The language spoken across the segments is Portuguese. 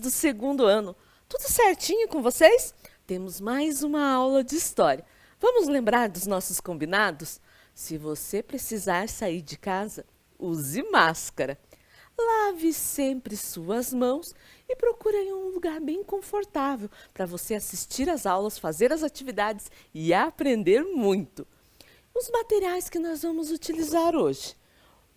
do segundo ano. Tudo certinho com vocês? Temos mais uma aula de história. Vamos lembrar dos nossos combinados? Se você precisar sair de casa, use máscara. Lave sempre suas mãos e procure um lugar bem confortável para você assistir às aulas, fazer as atividades e aprender muito. Os materiais que nós vamos utilizar hoje.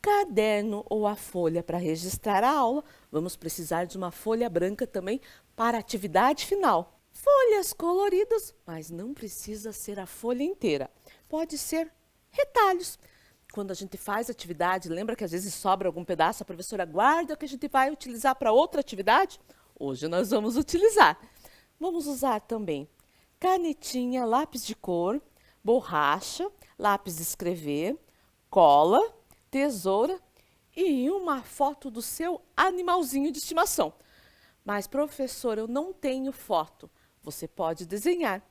Caderno ou a folha para registrar a aula. Vamos precisar de uma folha branca também para a atividade final. Folhas coloridas, mas não precisa ser a folha inteira. Pode ser retalhos. Quando a gente faz atividade, lembra que às vezes sobra algum pedaço, a professora guarda que a gente vai utilizar para outra atividade? Hoje nós vamos utilizar. Vamos usar também canetinha, lápis de cor, borracha, lápis de escrever, cola, tesoura e uma foto do seu animalzinho de estimação. Mas, professor, eu não tenho foto. Você pode desenhar.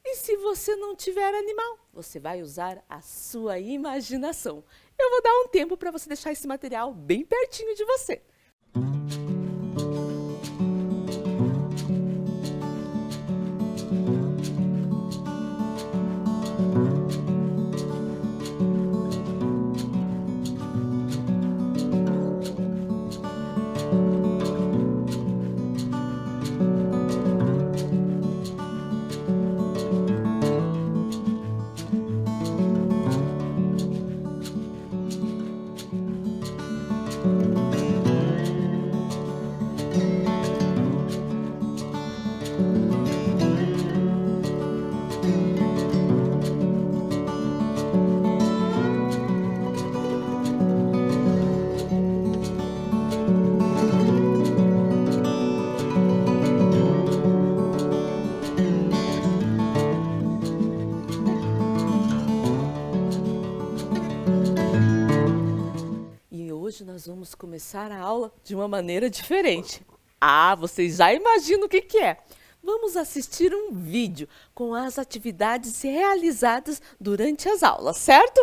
E se você não tiver animal, você vai usar a sua imaginação. Eu vou dar um tempo para você deixar esse material bem pertinho de você. E hoje nós vamos começar a aula de uma maneira diferente. Ah, vocês já imaginam o que é. Vamos assistir um vídeo com as atividades realizadas durante as aulas, certo?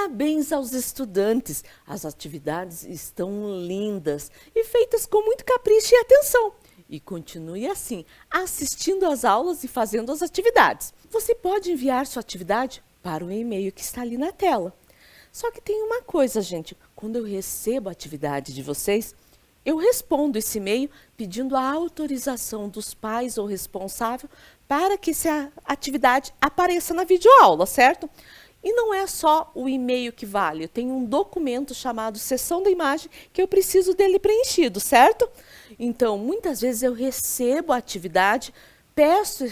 Parabéns aos estudantes! As atividades estão lindas e feitas com muito capricho e atenção. E continue assim, assistindo às aulas e fazendo as atividades. Você pode enviar sua atividade para o e-mail que está ali na tela. Só que tem uma coisa, gente, quando eu recebo a atividade de vocês, eu respondo esse e-mail pedindo a autorização dos pais ou responsável para que essa atividade apareça na videoaula, certo? E não é só o e-mail que vale, eu tenho um documento chamado Seção da Imagem que eu preciso dele preenchido, certo? Então, muitas vezes eu recebo a atividade, peço,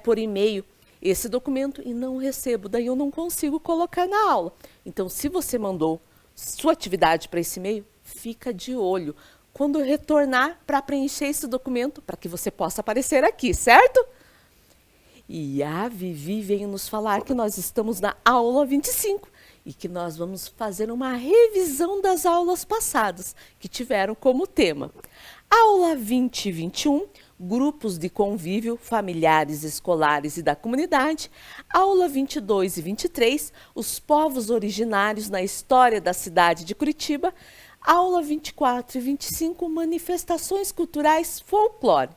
por e-mail esse documento e não recebo, daí eu não consigo colocar na aula. Então, se você mandou sua atividade para esse e-mail, fica de olho quando eu retornar para preencher esse documento, para que você possa aparecer aqui, certo? E a Vivi veio nos falar que nós estamos na aula 25 e que nós vamos fazer uma revisão das aulas passadas, que tiveram como tema aula 20 e 21, grupos de convívio familiares, escolares e da comunidade, aula 22 e 23, os povos originários na história da cidade de Curitiba, aula 24 e 25, manifestações culturais folclore.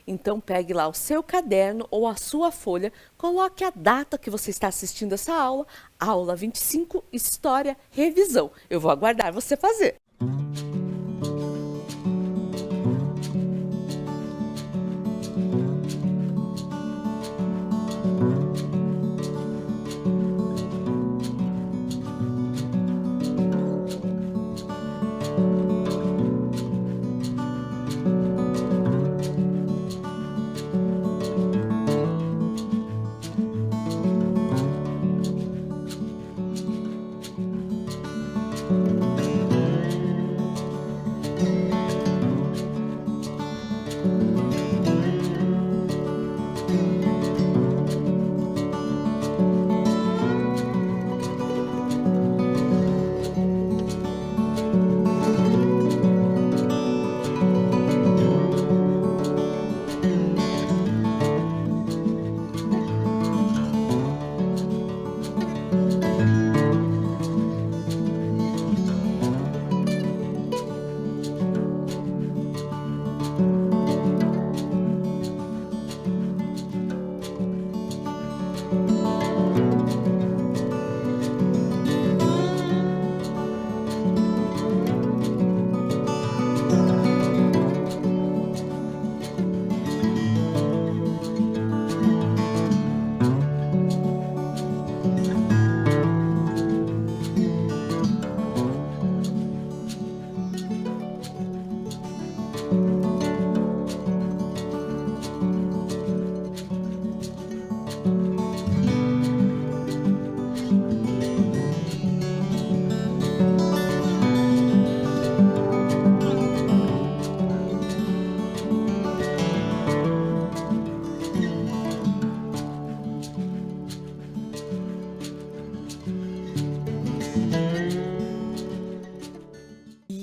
Então, pegue lá o seu caderno ou a sua folha, coloque a data que você está assistindo essa aula, aula 25, História, Revisão. Eu vou aguardar você fazer.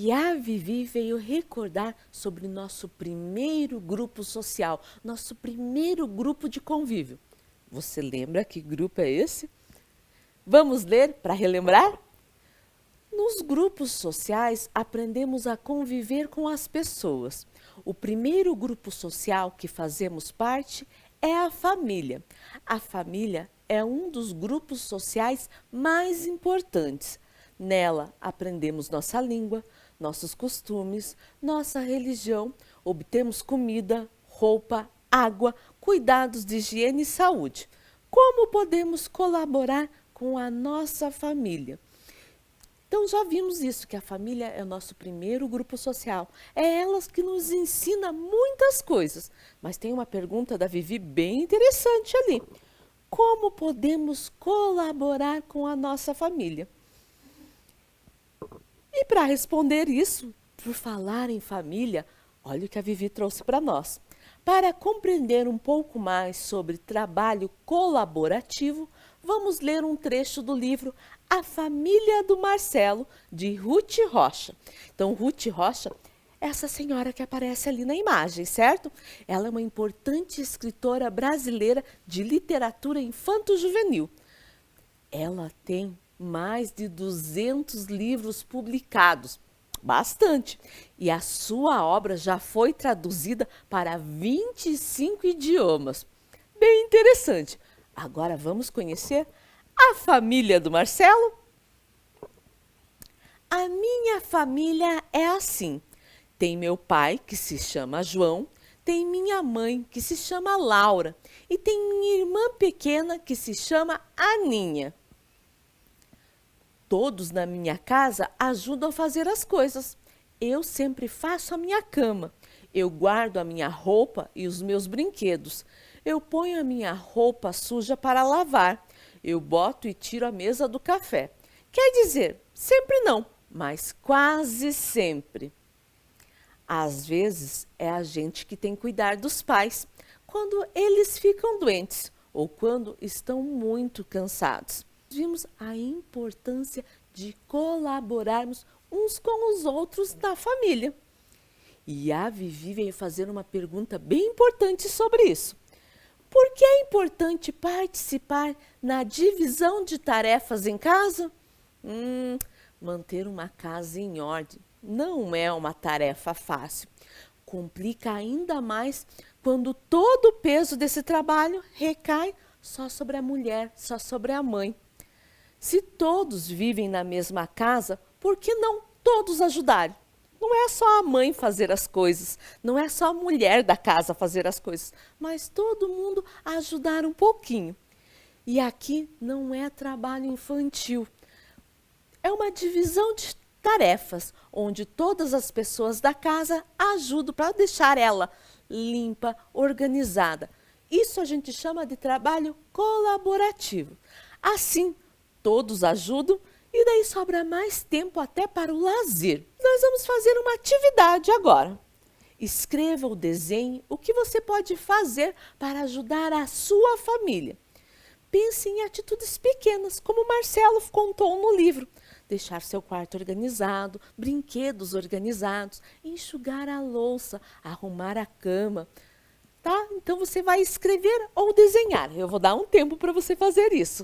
E a Vivi veio recordar sobre nosso primeiro grupo social, nosso primeiro grupo de convívio. Você lembra que grupo é esse? Vamos ler para relembrar? Nos grupos sociais, aprendemos a conviver com as pessoas. O primeiro grupo social que fazemos parte é a família. A família é um dos grupos sociais mais importantes. Nela, aprendemos nossa língua, nossos costumes, nossa religião, obtemos comida, roupa, água, cuidados de higiene e saúde. Como podemos colaborar com a nossa família? Então já vimos isso, que a família é o nosso primeiro grupo social. É elas que nos ensina muitas coisas. Mas tem uma pergunta da Vivi bem interessante ali. Como podemos colaborar com a nossa família? E para responder isso, por falar em família, olha o que a Vivi trouxe para nós. Para compreender um pouco mais sobre trabalho colaborativo, vamos ler um trecho do livro A Família do Marcelo, de Ruth Rocha. Então, Ruth Rocha é essa senhora que aparece ali na imagem, certo? Ela é uma importante escritora brasileira de literatura infanto-juvenil. Ela tem mais de 200 livros publicados, bastante. E a sua obra já foi traduzida para 25 idiomas. Bem interessante. Agora vamos conhecer a família do Marcelo? A minha família é assim. Tem meu pai, que se chama João, tem minha mãe, que se chama Laura, e tem minha irmã pequena, que se chama Aninha. Todos na minha casa ajudam a fazer as coisas. Eu sempre faço a minha cama. Eu guardo a minha roupa e os meus brinquedos. Eu ponho a minha roupa suja para lavar. Eu boto e tiro a mesa do café. Quer dizer, sempre não, mas quase sempre. Às vezes é a gente que tem que cuidar dos pais quando eles ficam doentes ou quando estão muito cansados. Vimos a importância de colaborarmos uns com os outros na família. E a Vivi veio fazer uma pergunta bem importante sobre isso. Por que é importante participar na divisão de tarefas em casa? Manter uma casa em ordem não é uma tarefa fácil. Complica ainda mais quando todo o peso desse trabalho recai só sobre a mulher, só sobre a mãe. Se todos vivem na mesma casa, por que não todos ajudarem? Não é só a mãe fazer as coisas, não é só a mulher da casa fazer as coisas, mas todo mundo ajudar um pouquinho. E aqui não é trabalho infantil, é uma divisão de tarefas, onde todas as pessoas da casa ajudam para deixar ela limpa, organizada. Isso a gente chama de trabalho colaborativo. Assim, todos ajudam e daí sobra mais tempo até para o lazer. Nós vamos fazer uma atividade agora. Escreva ou desenhe o que você pode fazer para ajudar a sua família. Pense em atitudes pequenas, como o Marcelo contou no livro. Deixar seu quarto organizado, brinquedos organizados, enxugar a louça, arrumar a cama. Tá? Então você vai escrever ou desenhar. Eu vou dar um tempo para você fazer isso.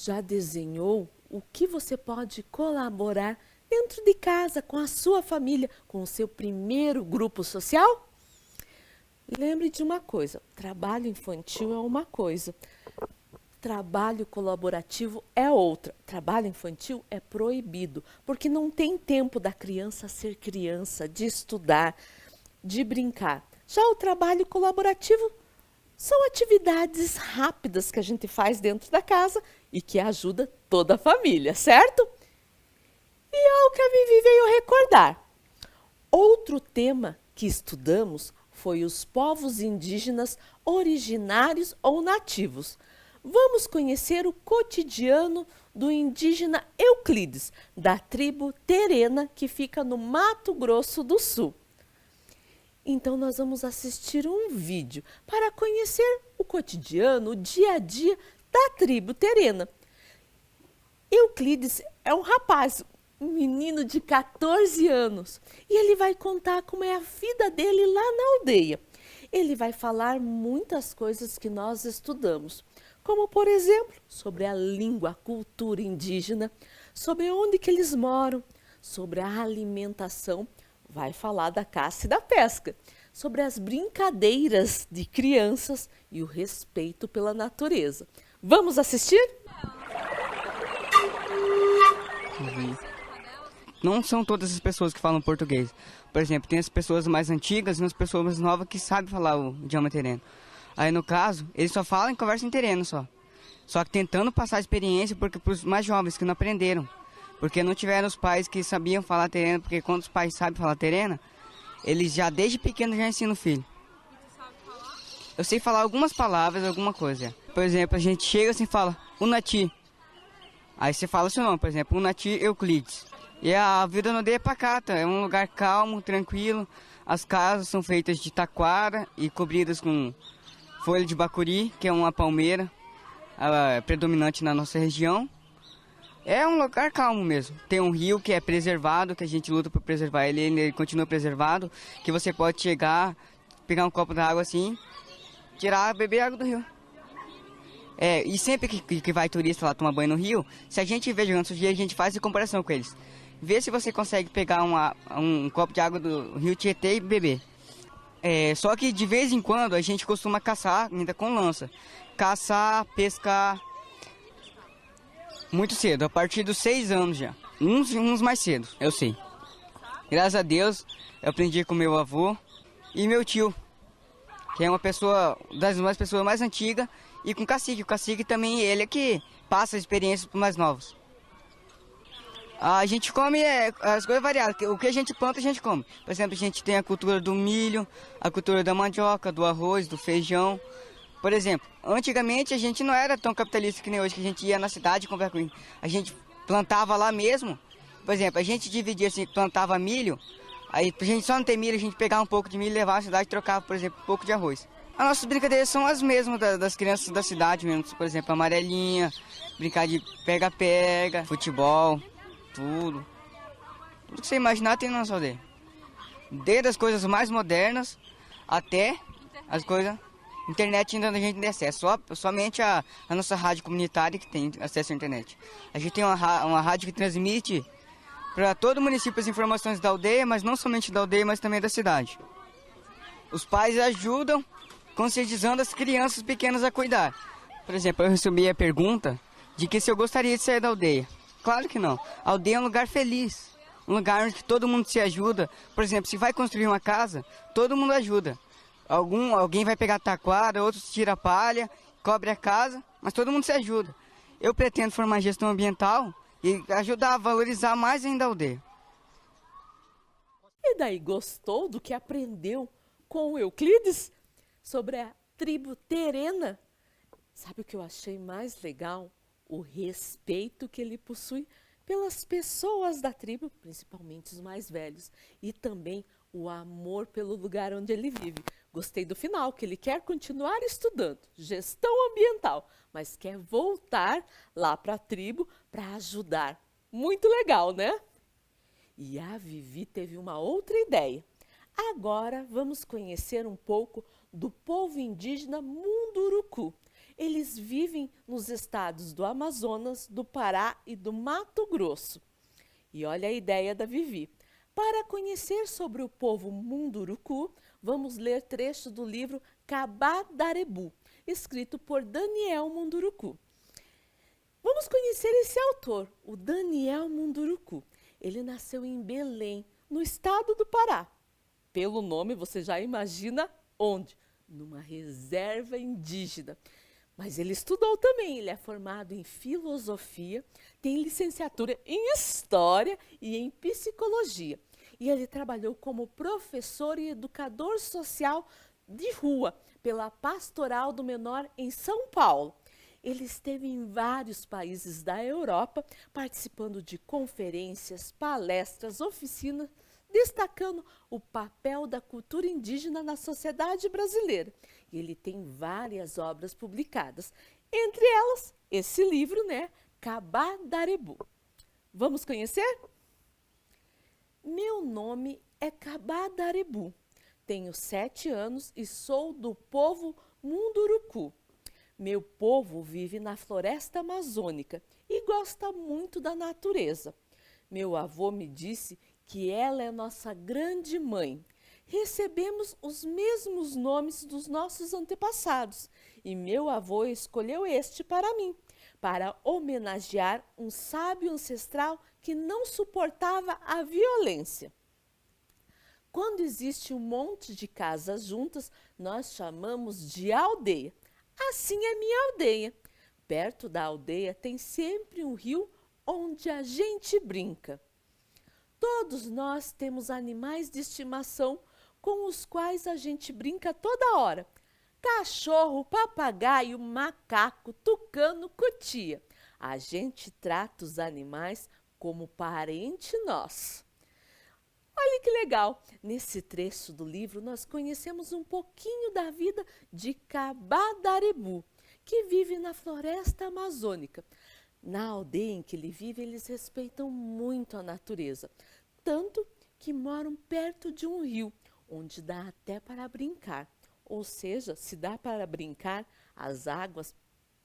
Já desenhou o que você pode colaborar dentro de casa, com a sua família, com o seu primeiro grupo social? Lembre de uma coisa, trabalho infantil é uma coisa, trabalho colaborativo é outra. Trabalho infantil é proibido, porque não tem tempo da criança ser criança, de estudar, de brincar. Já o trabalho colaborativo são atividades rápidas que a gente faz dentro da casa e que ajuda toda a família, certo? E é o que a Vivi veio recordar. Outro tema que estudamos foi os povos indígenas originários ou nativos. Vamos conhecer o cotidiano do indígena Euclides, da tribo Terena, que fica no Mato Grosso do Sul. Então nós vamos assistir um vídeo para conhecer o cotidiano, o dia a dia da tribo Terena. Euclides é um rapaz, um menino de 14 anos, e ele vai contar como é a vida dele lá na aldeia. Ele vai falar muitas coisas que nós estudamos, como, por exemplo, sobre a língua, a cultura indígena, sobre onde que eles moram, sobre a alimentação, vai falar da caça e da pesca, sobre as brincadeiras de crianças e o respeito pela natureza. Vamos assistir? Não são todas as pessoas que falam português. Por exemplo, tem as pessoas mais antigas e as pessoas mais novas que sabem falar o idioma tereno. Aí, no caso, eles só falam e conversam em tereno só. Só que tentando passar a experiência para os mais jovens que não aprenderam. Porque não tiveram os pais que sabiam falar tereno, porque quando os pais sabem falar tereno, eles já desde pequeno já ensinam o filho. Eu sei falar algumas palavras, alguma coisa. Por exemplo, a gente chega assim e fala, Unati. Aí você fala seu nome, por exemplo, Unati Euclides. E a vida na aldeia é pacata, é um lugar calmo, tranquilo. As casas são feitas de taquara e cobridas com folha de bacuri, que é uma palmeira predominante na nossa região. É um lugar calmo mesmo. Tem um rio que é preservado, que a gente luta por preservar ele, ele continua preservado, que você pode chegar, pegar um copo d'água assim, tirar, beber água do rio. E sempre que vai turista lá tomar banho no rio, se a gente vê jogando sujeira, a gente faz a comparação com eles. Vê se você consegue pegar um copo de água do rio Tietê e beber. Só que de vez em quando a gente costuma caçar ainda com lança. Caçar, pescar muito cedo, a partir dos 6 anos já. Uns mais cedo, eu sei. Graças a Deus, eu aprendi com meu avô e meu tio, que é uma pessoa das pessoas mais antigas, e com o cacique. O cacique também, ele é que passa a experiência para os mais novos. A gente come as coisas variadas. O que a gente planta, a gente come. Por exemplo, a gente tem a cultura do milho, a cultura da mandioca, do arroz, do feijão. Por exemplo, antigamente a gente não era tão capitalista que nem hoje, que a gente ia na cidade comprar coisa. A gente plantava lá mesmo. Por exemplo, a gente dividia assim, plantava milho. Aí, pra gente só não ter milho, a gente pegava um pouco de milho, levava à cidade e trocava, por exemplo, um pouco de arroz. As nossas brincadeiras são as mesmas das crianças da cidade mesmo. Por exemplo, amarelinha, brincar de pega-pega, futebol. Tudo que você imaginar tem na nossa aldeia. Desde as coisas mais modernas até as coisas... Internet ainda a gente não tem acesso, somente a nossa rádio comunitária que tem acesso à internet. A gente tem uma rádio que transmite para todo o município as informações da aldeia, mas não somente da aldeia, mas também da cidade. Os pais ajudam conscientizando as crianças pequenas a cuidar. Por exemplo, eu recebi a pergunta de que se eu gostaria de sair da aldeia. Claro que não. A aldeia é um lugar feliz, um lugar onde todo mundo se ajuda. Por exemplo, se vai construir uma casa, todo mundo ajuda. Alguém vai pegar taquara, outros tira a palha, cobre a casa, mas todo mundo se ajuda. Eu pretendo formar gestão ambiental e ajudar a valorizar mais ainda a aldeia. E daí, gostou do que aprendeu com o Euclides sobre a tribo Terena? Sabe o que eu achei mais legal? O respeito que ele possui pelas pessoas da tribo, principalmente os mais velhos, e também o amor pelo lugar onde ele vive. Gostei do final, que ele quer continuar estudando gestão ambiental, mas quer voltar lá para a tribo para ajudar. Muito legal, né? E a Vivi teve uma outra ideia. Agora vamos conhecer um pouco do povo indígena Munduruku. Eles vivem nos estados do Amazonas, do Pará e do Mato Grosso. E olha a ideia da Vivi. Para conhecer sobre o povo Munduruku, vamos ler trecho do livro Kabá-Darebu, escrito por Daniel Munduruku. Vamos conhecer esse autor, o Daniel Munduruku. Ele nasceu em Belém, no estado do Pará. Pelo nome você já imagina onde? Numa reserva indígena. Mas ele estudou também, ele é formado em filosofia, tem licenciatura em história e em psicologia. E ele trabalhou como professor e educador social de rua pela Pastoral do Menor em São Paulo. Ele esteve em vários países da Europa, participando de conferências, palestras, oficinas, destacando o papel da cultura indígena na sociedade brasileira. E ele tem várias obras publicadas, entre elas esse livro, Kabá-Darebu. Vamos conhecer? Meu nome é Kabá-Darebu. Tenho 7 anos e sou do povo Munduruku. Meu povo vive na floresta amazônica e gosta muito da natureza. Meu avô me disse que ela é nossa grande mãe. Recebemos os mesmos nomes dos nossos antepassados e meu avô escolheu este para mim, para homenagear um sábio ancestral que não suportava a violência. Quando existe um monte de casas juntas, nós chamamos de aldeia. Assim é minha aldeia. Perto da aldeia tem sempre um rio onde a gente brinca. Todos nós temos animais de estimação com os quais a gente brinca toda hora. Cachorro, papagaio, macaco, tucano, cutia. A gente trata os animais como parente nosso. Olha que legal! Nesse trecho do livro nós conhecemos um pouquinho da vida de Kabá-Darebu, que vive na floresta amazônica. Na aldeia em que ele vive, eles respeitam muito a natureza, tanto que moram perto de um rio, onde dá até para brincar. Ou seja, se dá para brincar, as águas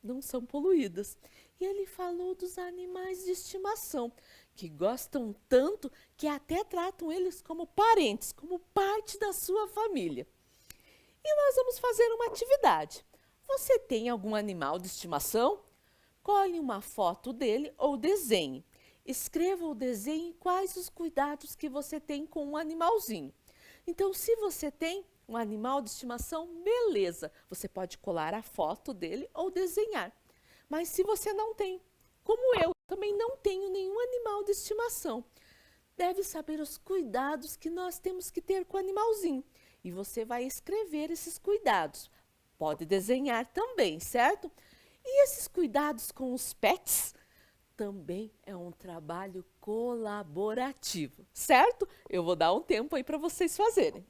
não são poluídas. E ele falou dos animais de estimação, que gostam tanto que até tratam eles como parentes, como parte da sua família. E nós vamos fazer uma atividade. Você tem algum animal de estimação? Colhe uma foto dele ou desenhe. Escreva ou desenhe quais os cuidados que você tem com um animalzinho. Então, se você tem um animal de estimação, beleza, você pode colar a foto dele ou desenhar. Mas se você não tem, como eu também não tenho nenhum animal de estimação, deve saber os cuidados que nós temos que ter com o animalzinho. E você vai escrever esses cuidados. Pode desenhar também, certo? E esses cuidados com os pets também é um trabalho colaborativo, certo? Eu vou dar um tempo aí para vocês fazerem.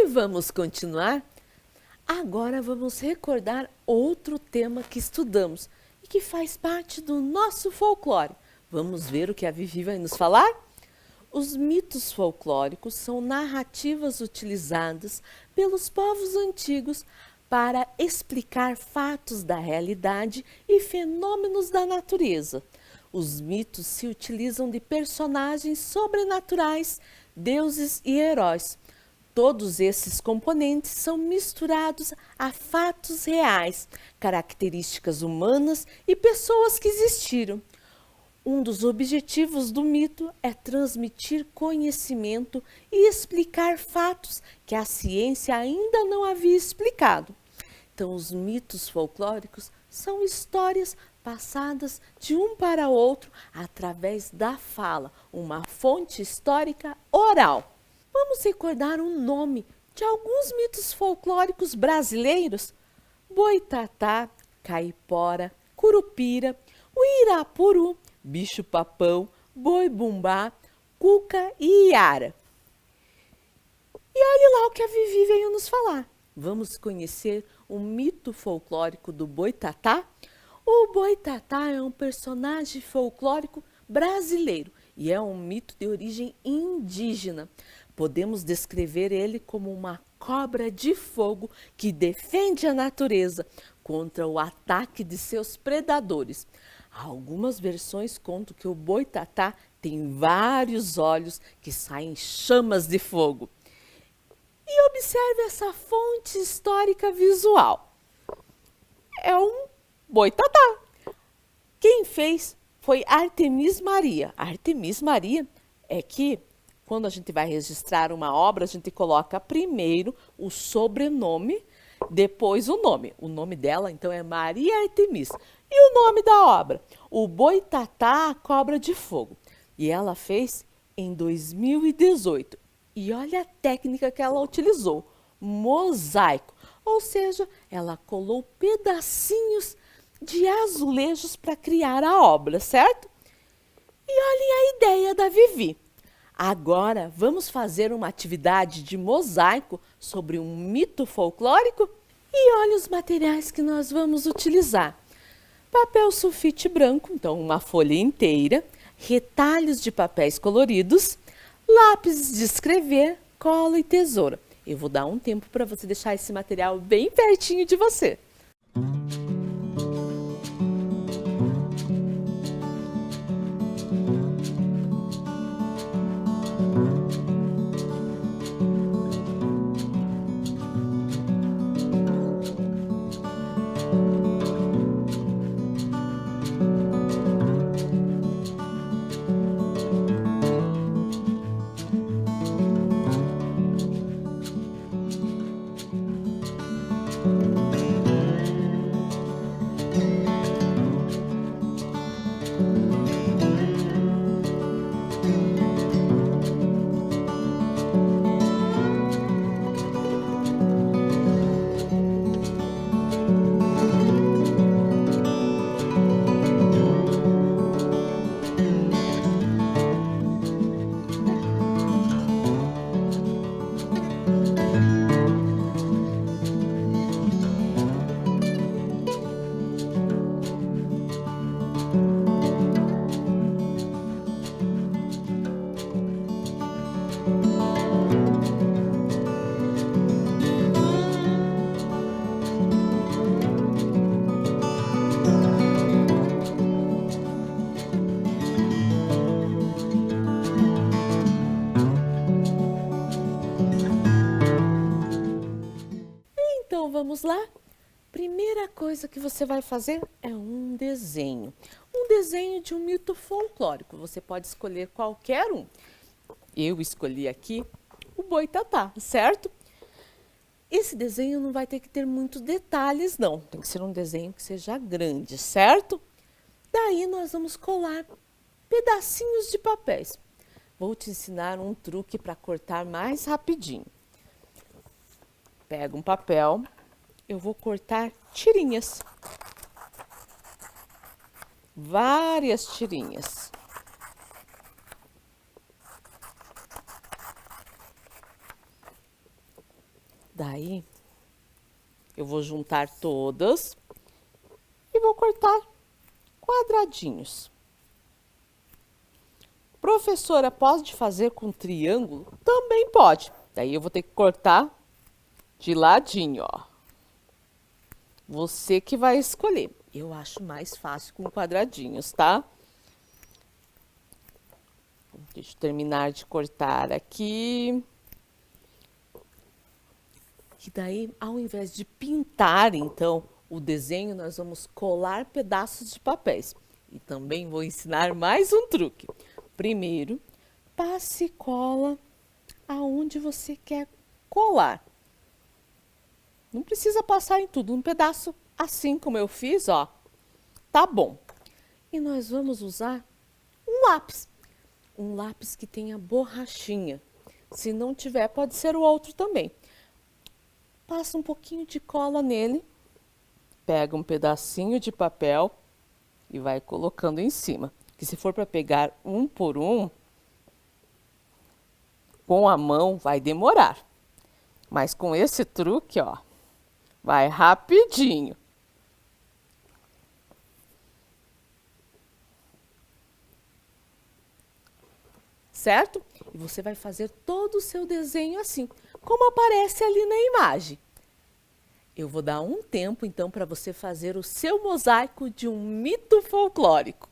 E vamos continuar? Agora vamos recordar outro tema que estudamos e que faz parte do nosso folclore. Vamos ver o que a Vivi vai nos falar? Os mitos folclóricos são narrativas utilizadas pelos povos antigos para explicar fatos da realidade e fenômenos da natureza. Os mitos se utilizam de personagens sobrenaturais, deuses e heróis. Todos esses componentes são misturados a fatos reais, características humanas e pessoas que existiram. Um dos objetivos do mito é transmitir conhecimento e explicar fatos que a ciência ainda não havia explicado. Então, os mitos folclóricos são histórias passadas de um para outro através da fala, uma fonte histórica oral. Vamos recordar o nome de alguns mitos folclóricos brasileiros? Boitatá, Caipora, Curupira, Uirapuru, Bicho-papão, Boi-bumbá, Cuca e Iara. E olhe lá o que a Vivi veio nos falar. Vamos conhecer o mito folclórico do Boitatá? O Boitatá é um personagem folclórico brasileiro e é um mito de origem indígena. Podemos descrever ele como uma cobra de fogo que defende a natureza contra o ataque de seus predadores. Algumas versões contam que o Boitatá tem vários olhos que saem chamas de fogo. E observe essa fonte histórica visual. É um Boitatá. Quem fez foi Artemis Maria. Artemis Maria é que, quando a gente vai registrar uma obra, a gente coloca primeiro o sobrenome, depois o nome. O nome dela, então, é Maria Artemis. E o nome da obra? O Boitatá, a Cobra de Fogo. E ela fez em 2018. E olha a técnica que ela utilizou, mosaico. Ou seja, ela colou pedacinhos de azulejos para criar a obra, certo? E olhem a ideia da Vivi. Agora, vamos fazer uma atividade de mosaico sobre um mito folclórico? E olha os materiais que nós vamos utilizar. Papel sulfite branco, então uma folha inteira, retalhos de papéis coloridos, lápis de escrever, cola e tesoura. Eu vou dar um tempo para você deixar esse material bem pertinho de você. Então vamos lá? Primeira coisa que você vai fazer é um desenho. Um desenho de um mito folclórico. Você pode escolher qualquer um. Eu escolhi aqui o Boitatá, certo? Esse desenho não vai ter que ter muitos detalhes, não. Tem que ser um desenho que seja grande, certo? Daí nós vamos colar pedacinhos de papéis. Vou te ensinar um truque para cortar mais rapidinho. Pega um papel, eu vou cortar tirinhas. Várias tirinhas. Daí, eu vou juntar todas e vou cortar quadradinhos. Professora, pode fazer com triângulo? Também pode. Daí eu vou ter que cortar de ladinho, ó. Você que vai escolher. Eu acho mais fácil com quadradinhos, tá? Deixa eu terminar de cortar aqui. E daí, ao invés de pintar, então, o desenho, nós vamos colar pedaços de papéis. E também vou ensinar mais um truque. Primeiro, passe cola aonde você quer colar. Não precisa passar em tudo, um pedaço assim como eu fiz, ó. Tá bom. E nós vamos usar um lápis. Um lápis que tenha borrachinha. Se não tiver, pode ser o outro também. Passa um pouquinho de cola nele. Pega um pedacinho de papel e vai colocando em cima. Que se for para pegar um por um, com a mão vai demorar. Mas com esse truque, ó, vai rapidinho. Certo? E você vai fazer todo o seu desenho assim, como aparece ali na imagem. Eu vou dar um tempo, então, para você fazer o seu mosaico de um mito folclórico.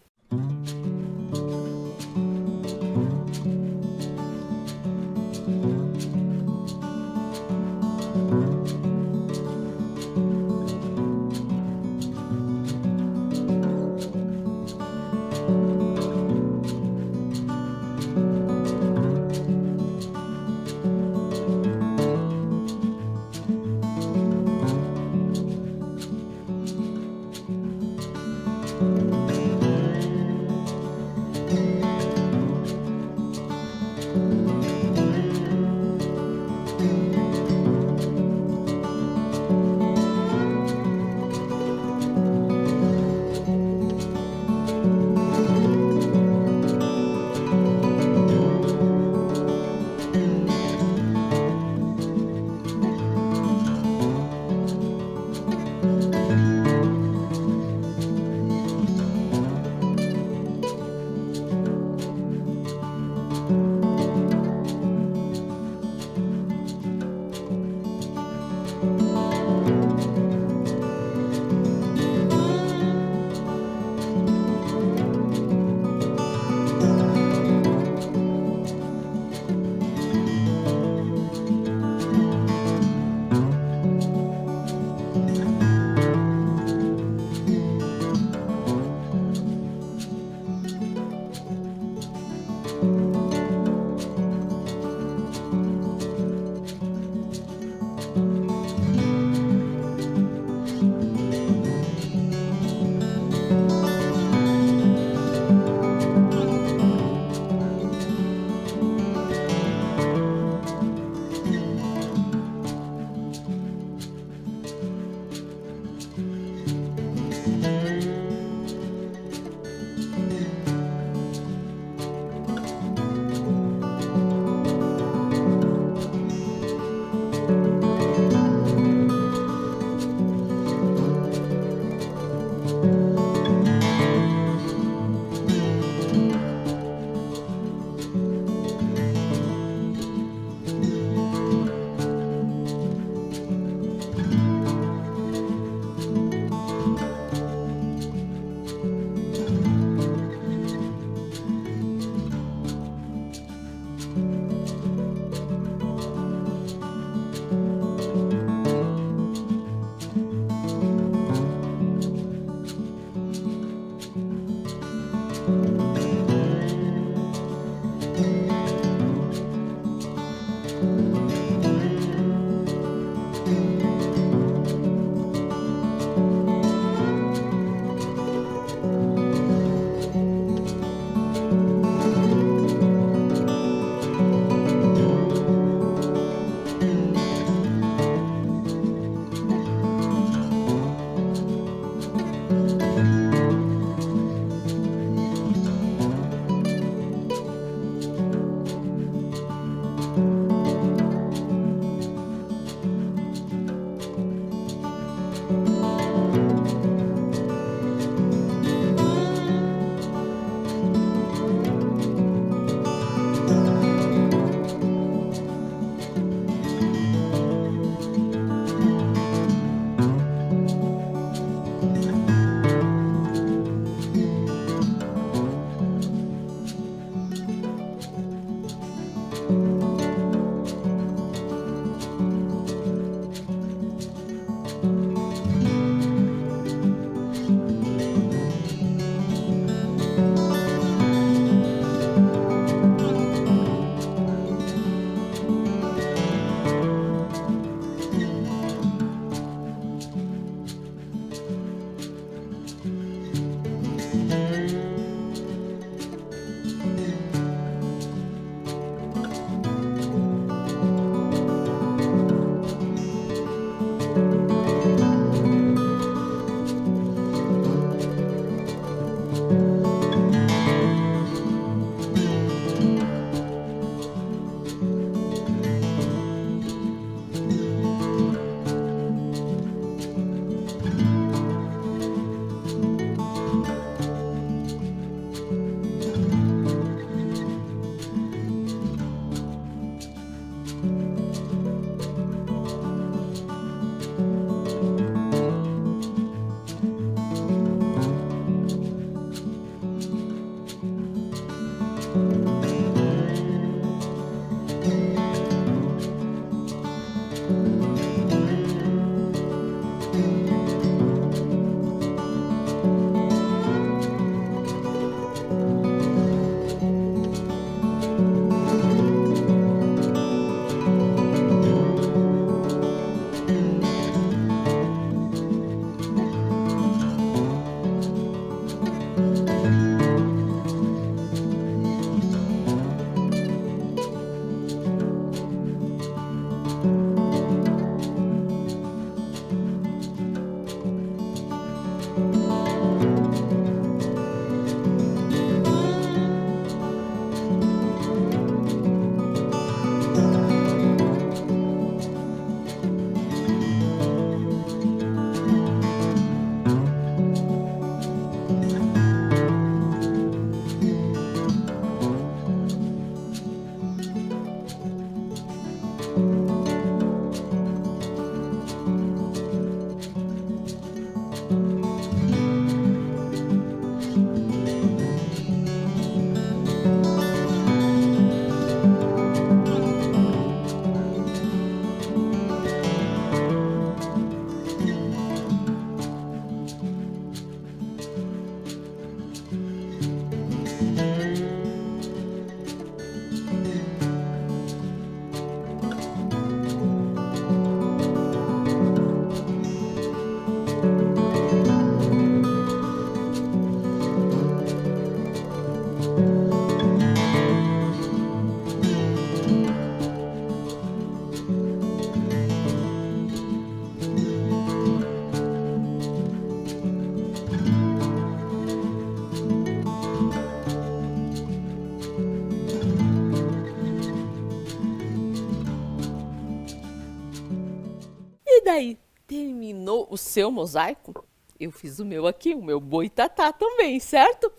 E daí, terminou o seu mosaico? Eu fiz o meu aqui, o meu boitatá também, certo?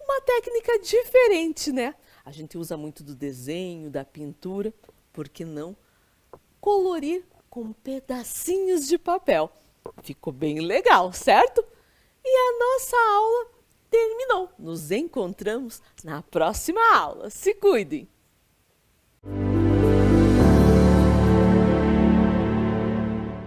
Uma técnica diferente, né? A gente usa muito do desenho, da pintura, por que não colorir com pedacinhos de papel? Ficou bem legal, certo? E a nossa aula terminou. Nos encontramos na próxima aula. Se cuidem!